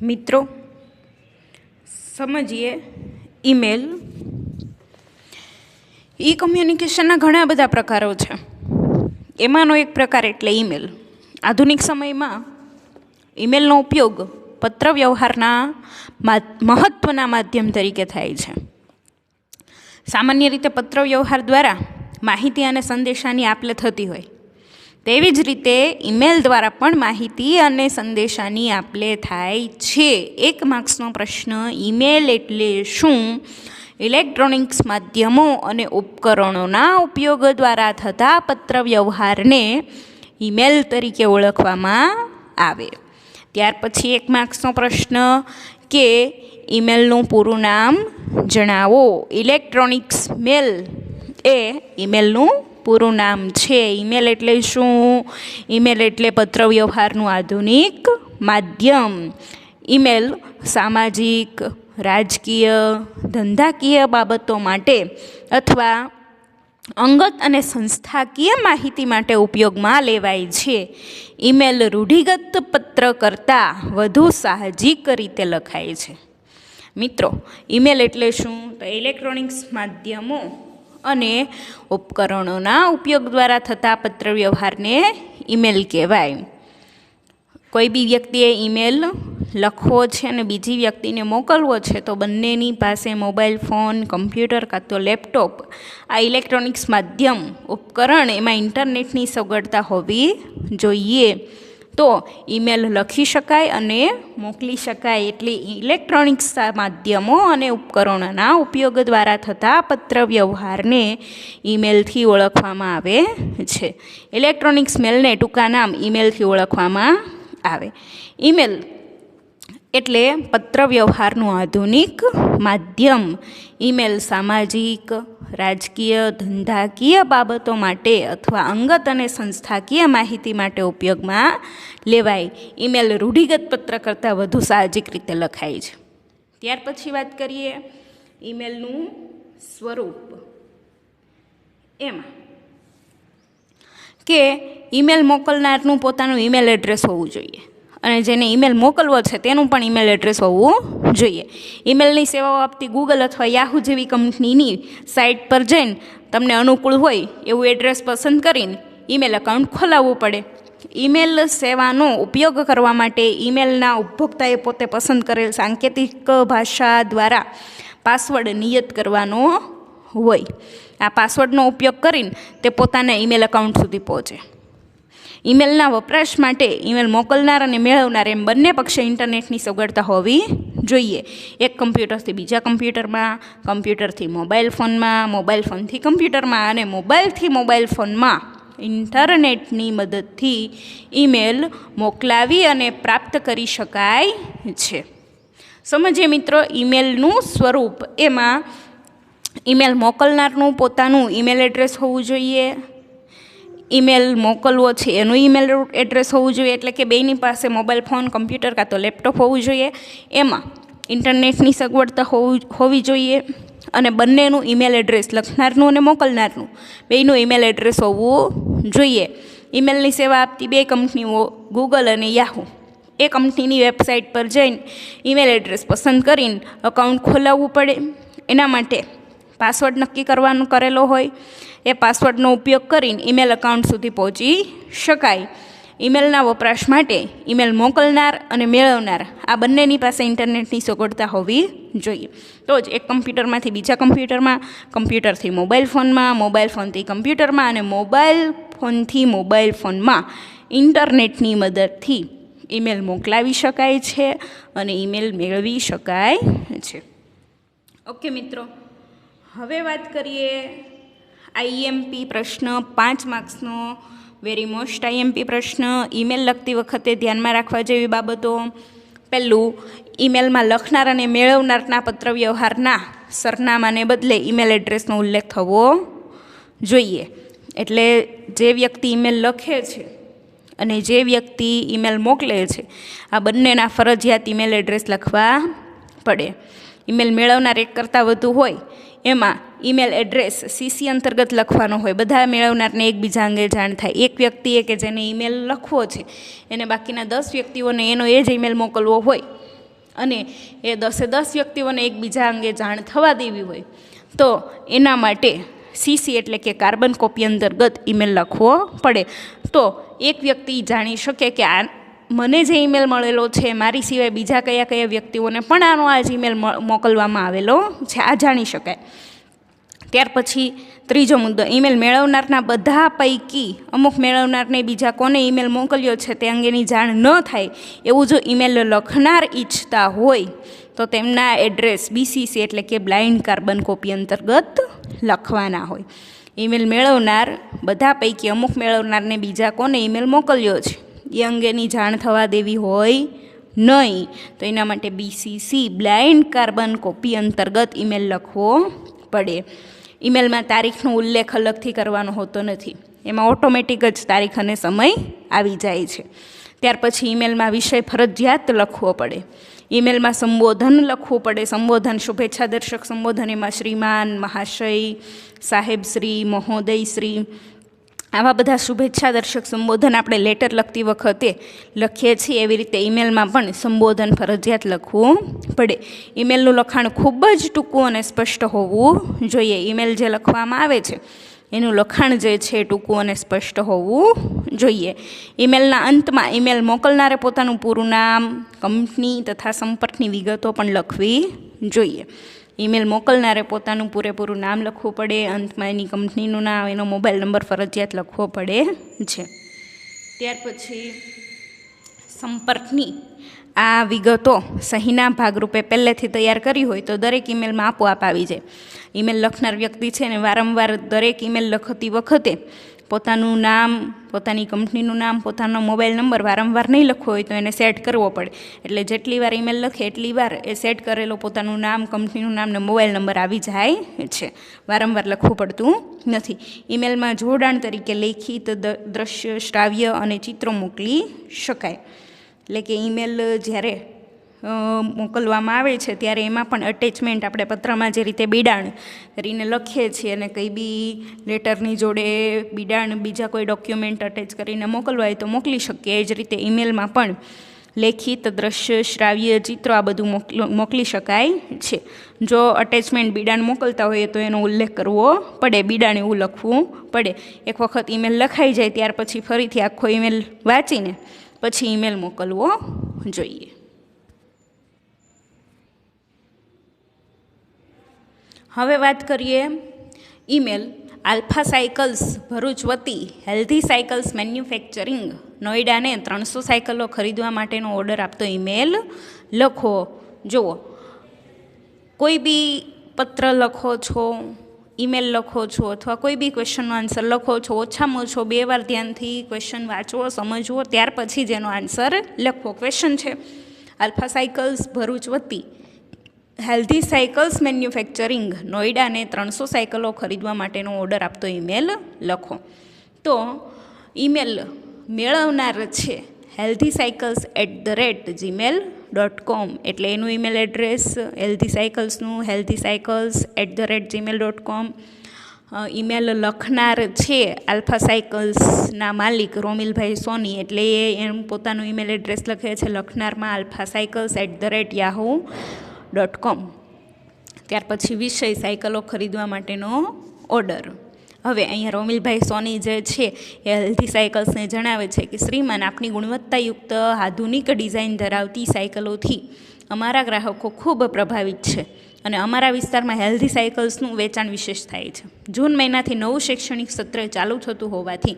મિત્રો, સમજીએ ઈમેલ. ઈ કમ્યુનિકેશનના ઘણા બધા પ્રકારો છે. એમાંનો એક પ્રકાર એટલે ઈમેલ. આધુનિક સમયમાં ઈમેલનો ઉપયોગ પત્ર વ્યવહારના મહત્ત્વના માધ્યમ તરીકે થાય છે. સામાન્ય રીતે પત્ર વ્યવહાર દ્વારા માહિતી અને સંદેશાની આપ-લે થતી હોય, તેવી જ રીતે ઈમેલ દ્વારા પણ માહિતી અને સંદેશાની આપ-લે થાય છે. 1 માર્ક્સનો પ્રશ્ન, ઈમેલ એટલે શું? ઇલેક્ટ્રોનિક્સ માધ્યમો અને ઉપકરણોના ઉપયોગ દ્વારા થતા પત્ર વ્યવહારને ઈમેલ તરીકે ઓળખવામાં આવે. ત્યાર પછી 1 માર્ક્સનો પ્રશ્ન કે ઈમેલનું પૂરું નામ જણાવો. ઇલેક્ટ્રોનિક્સ મેલ એ ઈમેલનું પૂરું નામ છે. ઈમેલ એટલે શું? ઈમેલ એટલે પત્ર વ્યવહારનું આધુનિક માધ્યમ. ઈમેલ સામાજિક, રાજકીય, ધંધાકીય બાબતો માટે અથવા અંગત અને સંસ્થાકીય માહિતી માટે ઉપયોગમાં લેવાય છે. ઈમેલ રૂઢિગત પત્ર કરતાં વધુ સાહજિક રીતે લખાય છે. મિત્રો, ઈમેલ એટલે શું? તો ઇલેક્ટ્રોનિક્સ માધ્યમો અને ઉપકરણોના ઉપયોગ દ્વારા થતા પત્ર વ્યવહારને ઈમેલ કહેવાય. કોઈ બી વ્યક્તિએ ઈમેલ લખવો છે અને બીજી વ્યક્તિને મોકલવો છે તો બંનેની પાસે મોબાઈલ ફોન, કમ્પ્યુટર કાં તો લેપટોપ, આ ઇલેક્ટ્રોનિક્સ માધ્યમ ઉપકરણ, એમાં ઇન્ટરનેટની સગવડતા હોવી જોઈએ તો ઈમેલ લખી શકાય અને મોકલી શકાય. એટલે ઇલેક્ટ્રોનિક્સ માધ્યમો અને ઉપકરણોના ઉપયોગ દ્વારા થતા પત્ર વ્યવહારને ઈમેલથી ઓળખવામાં આવે છે. ઇલેક્ટ્રોનિક્સ મેલને ટૂંકા નામ ઈમેલથી ઓળખવામાં આવે. ઈમેલ એટલે પત્ર વ્યવહારનું આધુનિક માધ્યમ. ઈમેલ સામાજિક, રાજકીય, ધંધાકીય બાબતો માટે અથવા અંગત અને સંસ્થાકીય માહિતી માટે ઉપયોગમાં લેવાય. ઈમેલ રૂઢિગત પત્ર કરતાં વધુ સાહજિક રીતે લખાય છે. ત્યાર પછી વાત કરીએ ઈમેલનું સ્વરૂપ. એમાં કે ઈમેલ મોકલનારનું પોતાનું ઈમેલ એડ્રેસ હોવું જોઈએ અને જેને ઈમેલ મોકલવો છે તેનું પણ ઈમેલ એડ્રેસ હોવું જોઈએ. ઈમેલની સેવાઓ આપતી ગૂગલ અથવા યાહૂ જેવી કંપનીની સાઇટ પર જઈને તમને અનુકૂળ હોય એવું એડ્રેસ પસંદ કરીને ઈમેલ એકાઉન્ટ ખોલાવવું પડે. ઈમેલ સેવાનો ઉપયોગ કરવા માટે ઈમેલના ઉપભોક્તાએ પોતે પસંદ કરેલ સાંકેતિક ભાષા દ્વારા પાસવર્ડ નિયત કરવાનો હોય. આ પાસવર્ડનો ઉપયોગ કરીને તે પોતાના ઈમેલ એકાઉન્ટ સુધી પહોંચે. ઈમેલના વપરાશ માટે ઈમેલ મોકલનાર અને મેળવનાર એમ બંને પક્ષે ઇન્ટરનેટની સગવડતા હોવી જોઈએ. એક કમ્પ્યુટરથી બીજા કમ્પ્યુટરમાં, કમ્પ્યુટરથી મોબાઈલ ફોનમાં, મોબાઈલ ફોનથી કમ્પ્યુટરમાં અને મોબાઈલથી મોબાઈલ ફોનમાં ઇન્ટરનેટની મદદથી ઈમેલ મોકલાવી અને પ્રાપ્ત કરી શકાય છે. સમજીએ મિત્રો ઈમેલનું સ્વરૂપ. એમાં ઈમેલ મોકલનારનું પોતાનું ઈમેલ એડ્રેસ હોવું જોઈએ. ઈમેલ મોકલવો છે એનું ઈમેલ એડ્રેસ હોવું જોઈએ, એટલે કે બેયની પાસે મોબાઈલ ફોન, કમ્પ્યુટર કાં તો લેપટોપ હોવું જોઈએ. એમાં ઇન્ટરનેટની સગવડતા હોવી જોઈએ અને બંનેનું ઈમેલ એડ્રેસ, લખનારનું અને મોકલનારનું બેયનું ઈમેલ એડ્રેસ હોવું જોઈએ. ઈમેલની સેવા આપતી 2 કંપનીઓ ગૂગલ અને યાહૂ, એ કંપનીની વેબસાઇટ પર જઈને ઈમેલ એડ્રેસ પસંદ કરીને અકાઉન્ટ ખોલાવવું પડે. એના માટે પાસવર્ડ નક્કી કરવાનો કરેલો હોય. એ પાસવર્ડનો ઉપયોગ કરીને ઈમેલ એકાઉન્ટ સુધી પહોંચી શકાય. ઈમેલના વપરાશ માટે ઈમેલ મોકલનાર અને મેળવનાર આ બંનેની પાસે ઇન્ટરનેટની સગવડતા હોવી જોઈએ. તો જ એક કમ્પ્યુટરમાંથી બીજા કમ્પ્યુટરમાં, કમ્પ્યુટરથી મોબાઈલ ફોનમાં, મોબાઈલ ફોનથી કમ્પ્યુટરમાં અને મોબાઈલ ફોનથી મોબાઈલ ફોનમાં ઇન્ટરનેટની મદદથી ઈમેલ મોકલાવી શકાય છે અને ઈમેલ મેળવી શકાય છે. ઓકે મિત્રો, હવે વાત કરીએ આઈએમપી પ્રશ્ન, 5 માર્ક્સનો વેરી મોસ્ટ આઈએમપી પ્રશ્ન. ઈમેલ લખતી વખતે ધ્યાનમાં રાખવા જેવી બાબતો. પહેલું, ઈમેલમાં લખનાર અને મેળવનારના પત્ર વ્યવહારના સરનામાને બદલે ઈમેલ એડ્રેસનો ઉલ્લેખ થવો જોઈએ. એટલે જે વ્યક્તિ ઈમેલ લખે છે અને જે વ્યક્તિ ઈમેલ મોકલે છે આ બંનેના ફરજિયાત ઈમેલ એડ્રેસ લખવા પડે. ઈમેલ મેળવનાર એક કરતાં વધુ હોય એમાં ઈમેલ એડ્રેસ સીસી અંતર્ગત લખવાનો હોય. બધા મેળવનારને એકબીજા અંગે જાણ થાય. એક વ્યક્તિએ કે જેને ઈમેલ લખવો છે એને બાકીના 10 વ્યક્તિઓને એનો એ જ ઈમેલ મોકલવો હોય અને એ 10 વ્યક્તિઓને એકબીજા અંગે જાણ થવા દેવી હોય તો એના માટે સીસી એટલે કે કાર્બન કોપી અંતર્ગત ઈમેલ લખવો પડે. તો એક વ્યક્તિ જાણી શકે કે આ મને જે ઈમેલ મળેલો છે મારી સિવાય બીજા કયા કયા વ્યક્તિઓને પણ આ જ ઈમેલ મોકલવામાં આવેલો છે, આ જાણી શકાય. ત્યાર પછી ત્રીજો મુદ્દો, ઈમેલ મેળવનારના બધા પૈકી અમુક મેળવનારને બીજા કોને ઈમેલ મોકલ્યો છે તે અંગેની જાણ ન થાય એવું જો ઈમેલ લખનાર ઈચ્છતા હોય તો તેમના એડ્રેસ BCC એટલે કે બ્લાઇન્ડ કાર્બન કોપી અંતર્ગત લખવાના હોય. ઈમેલ મેળવનાર બધા પૈકી અમુક મેળવનારને બીજા કોને ઈમેલ મોકલ્યો છે એ અંગેની જાણ થવા દેવી હોય નહીં, તો એના માટે BCC બ્લાઇન્ડ કાર્બન કોપી અંતર્ગત ઈમેલ લખવો પડે. ઈમેલમાં તારીખનો ઉલ્લેખ અલગથી કરવાનો હોતો નથી, એમાં ઓટોમેટિક જ તારીખ અને સમય આવી જાય છે. ત્યાર પછી ઈમેલમાં વિષય ફરજિયાત લખવો પડે. ઈમેલમાં સંબોધન લખવું પડે. સંબોધન, શુભેચ્છા દર્શક સંબોધન, એમાં શ્રીમાન, મહાશય, સાહેબશ્રી, મહોદયશ્રી, આવા બધા શુભેચ્છા દર્શક સંબોધન આપણે લેટર લખતી વખતે લખીએ છીએ એવી રીતે ઈમેલમાં પણ સંબોધન ફરજિયાત લખવું પડે. ઈમેલનું લખાણ ખૂબ જ ટૂંકું અને સ્પષ્ટ હોવું જોઈએ. ઈમેલ જે લખવામાં આવે છે એનું લખાણ જે છે ટૂંકું અને સ્પષ્ટ હોવું જોઈએ. ઈમેલના અંતમાં ઈમેલ મોકલનારે પોતાનું પૂરું નામ, કંપની તથા સંપર્કની વિગતો પણ લખવી જોઈએ. ઈમેલ મોકલનારે પોતાનું પૂરેપૂરું નામ લખવું પડે, અંતમાં એની કંપનીનું નામ, એનો મોબાઈલ નંબર ફરજિયાત લખવો પડે છે. ત્યાર પછી સંપર્કની આ વિગતો સહીના ભાગરૂપે પહેલેથી તૈયાર કરી હોય તો દરેક ઈમેલમાં આપોઆપ આવી જાય. ઈમેલ લખનાર વ્યક્તિ છે ને વારંવાર દરેક ઈમેલ લખતી વખતે પોતાનું નામ, પોતાની કંપનીનું નામ, પોતાનો મોબાઈલ નંબર વારંવાર નહીં લખવો હોય તો એને સેટ કરવો પડે. એટલે જેટલી વાર ઈમેલ લખે એટલી વાર એ સેટ કરેલો પોતાનું નામ, કંપનીનું નામ ને મોબાઈલ નંબર આવી જાય છે, વારંવાર લખવું પડતું નથી. ઈમેલમાં જોડાણ તરીકે લેખિત, દ્રશ્ય, શ્રાવ્ય અને ચિત્રો મોકલી શકાય. એટલે કે ઈમેલ જ્યારે મોકલવામાં આવે છે ત્યારે એમાં પણ અટેચમેન્ટ આપણે પત્રમાં જે રીતે બિડાણ કરીને લખીએ છીએ અને કંઈ બી લેટરની જોડે બિડાણ બીજા કોઈ ડોક્યુમેન્ટ અટેચ કરીને મોકલવા હોય તો મોકલી શકીએ. એ જ રીતે ઈમેલમાં પણ લેખિત, દ્રશ્ય, શ્રાવ્ય, ચિત્રો આ બધું મોકલી શકાય છે. જો અટેચમેન્ટ બિડાણ મોકલતા હોઈએ તો એનો ઉલ્લેખ કરવો પડે, બિડાણ એવું લખવું પડે. એક વખત ઈમેલ લખાઈ જાય ત્યાર પછી ફરીથી આખો ઈમેલ વાંચીને પછી ઈમેલ મોકલવો જોઈએ. હવે વાત કરીએ ઈમેલ આલ્ફા સાયકલ્સ ભરૂચ વતી હેલ્ધી સાયકલ્સ મેન્યુફેક્ચરિંગ નોઈડાને 300 સાયકલો ખરીદવા માટેનો ઓર્ડર આપતો ઈમેલ લખો. જુઓ, કોઈ બી પત્ર લખો છો, ઈમેલ લખો છો અથવા કોઈ બી ક્વેશ્ચનનો આન્સર લખો છો, ઓછામાં ઓછો 2 વાર ધ્યાનથી ક્વેશ્ચન વાંચવો, સમજવો, ત્યાર પછી જ એનો આન્સર લખવો. ક્વેશ્ચન છે આલ્ફા સાયકલ્સ ભરૂચ વતી હેલ્ધી સાયકલ્સ મેન્યુફેક્ચરિંગ નોઈડાને 300 સાયકલો ખરીદવા માટેનો ઓર્ડર આપતો ઈમેલ લખો. તો ઈમેલ મેળવનાર છે healthycycles@gmail.com, એટલે એનું ઈમેલ એડ્રેસ હેલ્ધી સાયકલ્સનું healthycycles@gmail.com. ઈમેલ લખનાર છે આલ્ફા સાયકલ્સના માલિક રોમિલભાઈ સોની, એટલે એનું પોતાનું ઈમેલ એડ્રેસ લખે છે લખનારમાં alphacycles@yahoo.com. ત્યાર પછી વિષય સાયકલો ખરીદવા માટેનો ઓર્ડર. હવે અહીંયા રોમિલભાઈ સોની જે છે એ હેલ્ધી સાયકલ્સને જણાવે છે કે શ્રીમાન, આપની ગુણવત્તાયુક્ત આધુનિક ડિઝાઇન ધરાવતી સાયકલોથી અમારા ગ્રાહકો ખૂબ પ્રભાવિત છે અને અમારા વિસ્તારમાં હેલ્ધી સાયકલ્સનું વેચાણ વિશેષ થાય છે. જૂન મહિનાથી નવું શૈક્ષણિક સત્ર ચાલુ થતું હોવાથી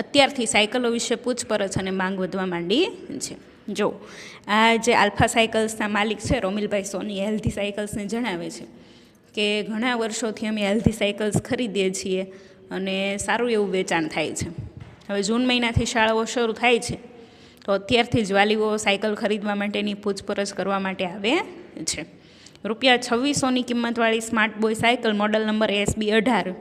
અત્યારથી સાયકલો વિશે પૂછપરછ અને માંગ વધવા માંડી છે. જો આ જે આલ્ફા સાયકલ્સના માલિક છે રોમિલભાઈ સોની હેલ્ધી સાયકલ્સને જણાવે છે કે ઘણા વર્ષોથી અમે હેલ્ધી સાયકલ્સ ખરીદીએ છીએ અને સારું એવું વેચાણ થાય છે. હવે જૂન મહિનાથી શાળાઓ શરૂ થાય છે તો અત્યારથી જ વાલીઓ સાયકલ ખરીદવા માટેની પૂછપરછ કરવા માટે આવે છે. ₹2600ની કિંમતવાળી smart boy cycle model number SB 18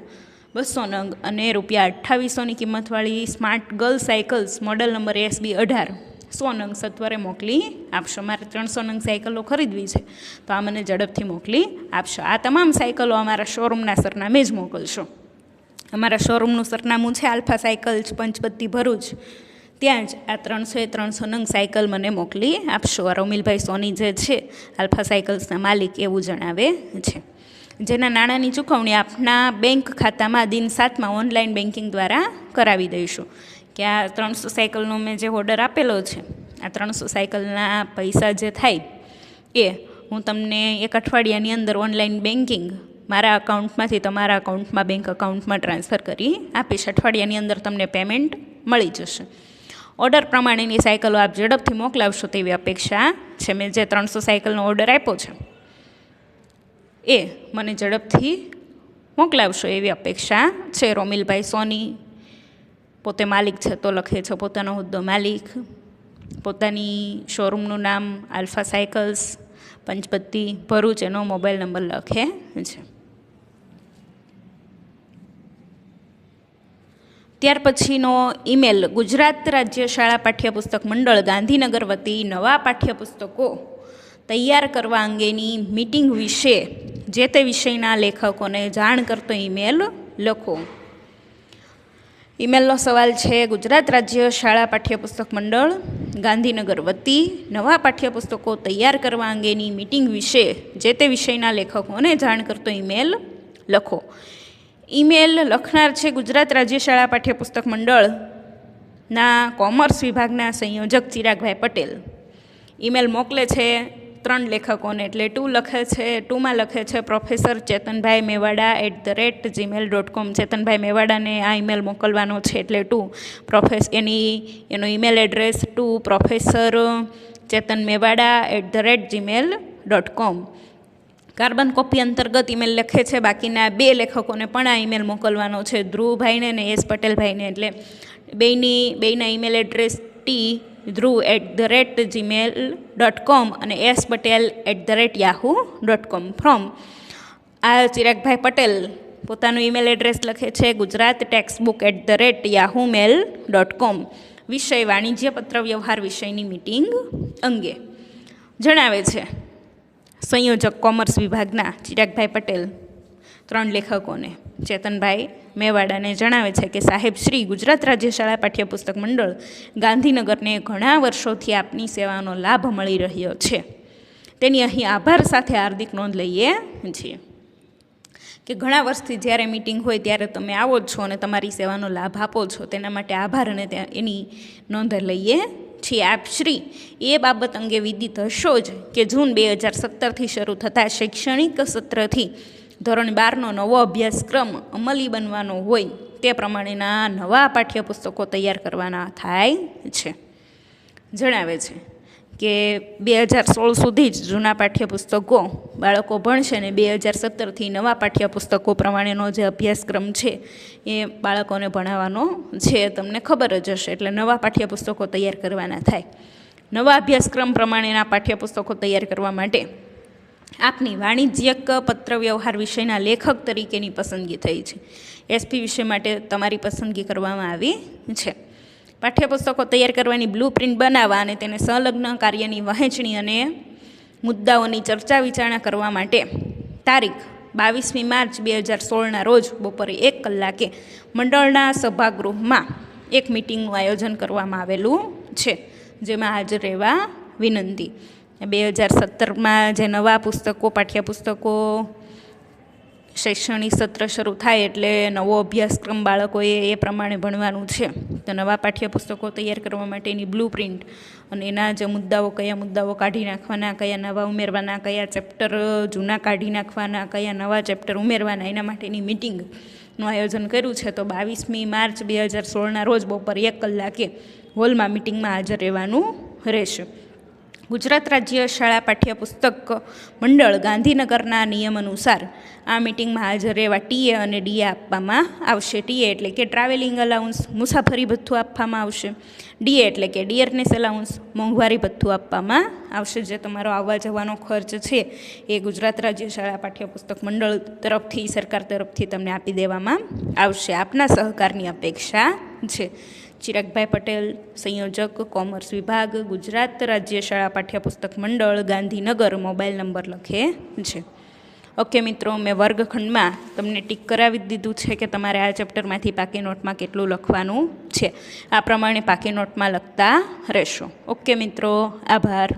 200 નંગ અને ₹2800ની કિંમતવાળી smart girl cycles model number SB 18 100 નંગ સત્વરે મોકલી આપશો. મારે 300 નંગ સાયકલો ખરીદવી છે તો આ મને ઝડપથી મોકલી આપશો. આ તમામ સાયકલો અમારા શોરૂમના સરનામે જ મોકલશો. અમારા શોરૂમનું સરનામું છે આલ્ફા સાયકલ્સ પંચપત્તી ભરૂચ ત્યાં જ આ 300 નંગ સાયકલ મને મોકલી આપશો. આ રોમિલભાઈ સોની જે છે આલ્ફા સાયકલ્સના માલિક એવું જણાવે છે. જેના નાણાંની ચૂકવણી આપના બેંક ખાતામાં દિન 7માં ઓનલાઈન બેન્કિંગ દ્વારા કરાવી દઈશું. કે આ 300 સાયકલનો મેં જે ઓર્ડર આપેલો છે, આ 300 સાયકલના પૈસા જે થાય એ હું તમને એક અઠવાડિયાની અંદર ઓનલાઈન બેન્કિંગ મારા અકાઉન્ટમાંથી તમારા અકાઉન્ટમાં, બેંક અકાઉન્ટમાં ટ્રાન્સફર કરી આપીશ. અઠવાડિયાની અંદર તમને પેમેન્ટ મળી જશે. ઓર્ડર પ્રમાણેની સાયકલો આપ ઝડપથી મોકલાવશો તેવી અપેક્ષા છે. મેં જે 300 સાયકલનો ઓર્ડર આપ્યો છે એ મને ઝડપથી મોકલાવશો એવી અપેક્ષા છે. રોમિલભાઈ સોની પોતે માલિક છે તો લખે છે પોતાનો હોદ્દો માલિક, પોતાની શોરૂમનું નામ આલ્ફા સાયકલ્સ, પંચપત્તી, ભરૂચ, એનો મોબાઈલ નંબર લખે છે. ત્યાર પછીનો ઈમેલ, ગુજરાત રાજ્ય શાળા પાઠ્યપુસ્તક મંડળ ગાંધીનગર વતી નવા પાઠ્યપુસ્તકો તૈયાર કરવા અંગેની મીટિંગ વિશે જે તે વિષયના લેખકોને જાણ કરતો ઈમેલ લખો. ઈમેલનો સવાલ છે, ગુજરાત રાજ્ય શાળા પાઠ્યપુસ્તક મંડળ ગાંધીનગર વતી નવા પાઠ્યપુસ્તકો તૈયાર કરવા અંગેની મીટિંગ વિશે જે તે વિષયના લેખકોને જાણ કરતો ઈમેલ લખો. ઈમેલ લખનાર છે ગુજરાત રાજ્ય શાળા પાઠ્યપુસ્તક મંડળના કોમર્સ વિભાગના સંયોજક ચિરાગભાઈ પટેલ. ઈમેલ મોકલે છે 3 લેખકોને, એટલે 2 લખે છે. 2માં લખે છે પ્રોફેસર ચેતનભાઈ મેવાડા @gmail.com. ચેતનભાઈ મેવાડાને આ ઈમેલ મોકલવાનો છે, એટલે 2 એનો ઈમેલ એડ્રેસ 2 પ્રોફેસર ચેતન મેવાડા @gmail.com. કાર્બન કોપી અંતર્ગત ઈમેલ લખે છે બાકીના 2 લેખકોને પણ આ ઈમેલ મોકલવાનો છે, ધ્રુવભાઈને અને એસ પટેલભાઈને. એટલે બેયના ઈમેલ એડ્રેસ dhruv@gmail.com અને એસ પટેલ @yahoo.com. ફ્રોમ આ ચિરાગભાઈ પટેલ પોતાનું ઈમેલ એડ્રેસ લખે છે ગુજરાત ટેક્સ્ટબુક @yahoomail.com. વિષય વાણિજ્ય પત્ર વ્યવહાર વિષયની મીટિંગ અંગે જણાવે છે. સંયોજક કોમર્સ વિભાગના ચિરાગભાઈ પટેલ 3 લેખકોને ચેતનભાઈ મેવાડાને જણાવે છે કે સાહેબ શ્રી, ગુજરાત રાજ્ય શાળા પાઠ્યપુસ્તક મંડળ ગાંધીનગરને ઘણા વર્ષોથી આપની સેવાનો લાભ મળી રહ્યો છે. તેની અહીં આભાર સાથે હાર્દિક નોંધ લઈએ છીએ કે ઘણા વર્ષથી જ્યારે મીટિંગ હોય ત્યારે તમે આવો જ છો અને તમારી સેવાનો લાભ આપો છો. તેના માટે આભાર અને એની નોંધ લઈએ છીએ. આપ શ્રી એ બાબત અંગે વિદિત હશો જ કે જૂન 2017થી શરૂ થતા શૈક્ષણિક સત્રથી ધોરણ 12નો નવો અભ્યાસક્રમ અમલી બનવાનો હોય તે પ્રમાણેના નવા પાઠ્યપુસ્તકો તૈયાર કરવાના થાય છે. જણાવે છે કે 2016 સુધી જ જૂના પાઠ્યપુસ્તકો બાળકો ભણશે ને 2017થી નવા પાઠ્યપુસ્તકો પ્રમાણેનો જે અભ્યાસક્રમ છે એ બાળકોને ભણાવવાનો છે, તમને ખબર જ હશે. એટલે નવા પાઠ્યપુસ્તકો તૈયાર કરવાના થાય. નવા અભ્યાસક્રમ પ્રમાણેના પાઠ્યપુસ્તકો તૈયાર કરવા માટે આપની વાણિજ્યક પત્ર વ્યવહાર વિષયના લેખક તરીકેની પસંદગી થઈ છે. એસપી વિષય માટે તમારી પસંદગી કરવામાં આવી છે. પાઠ્યપુસ્તકો તૈયાર કરવાની બ્લુપ્રિન્ટ બનાવવા અને તેને સંલગ્ન કાર્યની વહેંચણી અને મુદ્દાઓની ચર્ચા વિચારણા કરવા માટે તારીખ 22મી માર્ચ 2016ના રોજ બપોરે 1 કલાકે મંડળના સભાગૃહમાં એક મિટિંગનું આયોજન કરવામાં આવેલું છે, જેમાં હાજર રહેવા વિનંતી. 2017માં જે નવા પુસ્તકો, પાઠ્યપુસ્તકો, શૈક્ષણિક સત્ર શરૂ થાય એટલે નવો અભ્યાસક્રમ બાળકોએ એ પ્રમાણે ભણવાનું છે. તો નવા પાઠ્યપુસ્તકો તૈયાર કરવા માટેની બ્લુપ્રિન્ટ અને એના જે મુદ્દાઓ, કયા મુદ્દાઓ કાઢી નાખવાના, કયા નવા ઉમેરવાના, કયા ચેપ્ટર જૂના કાઢી નાખવાના, કયા નવા ચેપ્ટર ઉમેરવાના, એના માટેની મિટિંગનું આયોજન કર્યું છે. તો 22મી માર્ચ 2016ના રોજ બપોરે 1 કલાકે હોલમાં મિટિંગમાં હાજર રહેવાનું રહેશે. ગુજરાત રાજ્ય શાળા પાઠ્યપુસ્તક મંડળ ગાંધીનગરના નિયમ અનુસાર આ મિટિંગમાં હાજર રહેવા ટીએ અને ડીએ આપવામાં આવશે. ટીએ એટલે કે ટ્રાવેલિંગ અલાઉન્સ, મુસાફરી ભથ્થું આપવામાં આવશે. ડીએ એટલે કે ડિયરનેસ અલાઉન્સ, મોંઘવારી ભથ્થું આપવામાં આવશે. જે તમારો આવવા જવાનો ખર્ચ છે એ ગુજરાત રાજ્ય શાળા પાઠ્યપુસ્તક મંડળ તરફથી, સરકાર તરફથી તમને આપી દેવામાં આવશે. આપના સહકારની અપેક્ષા છે. ચિરાગભાઈ પટેલ, સંયોજક કોમર્સ વિભાગ, ગુજરાત રાજ્ય શાળા પાઠ્યપુસ્તક મંડળ ગાંધીનગર. મોબાઈલ નંબર લખે છે. ઓકે મિત્રો, મેં વર્ગખંડમાં તમને ટીક કરાવી દીધું છે કે તમારે આ ચેપ્ટરમાંથી પાકી નોટમાં કેટલું લખવાનું છે. આ પ્રમાણે પાકી નોટમાં લખતા રહેશો. ઓકે મિત્રો, આભાર.